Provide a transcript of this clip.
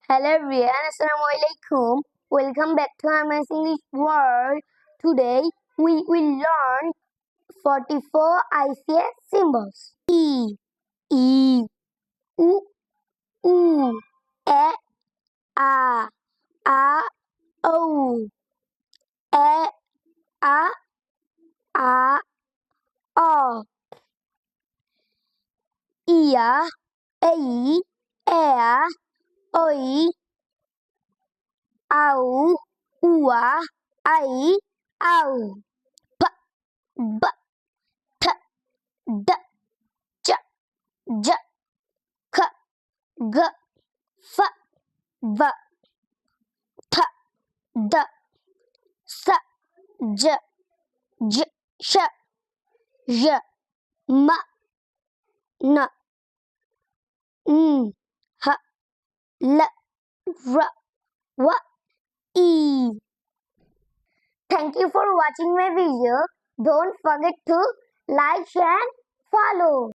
Hello everyone, Assalamualaikum. Welcome back to Ayman's English World. Today we will learn 44 IPA symbols. E, U, U, E, A, O, E, A, O, Ia, Ei, Ea, Oi, Au, Ua, Ai, Au, P, B, T, D, Ch, J, K, G, F, V, T, D, S, J, J, Š, Ž, M, N, N, H, L, R, W, E. Thank you for watching my video. Don't forget to like, share, and follow.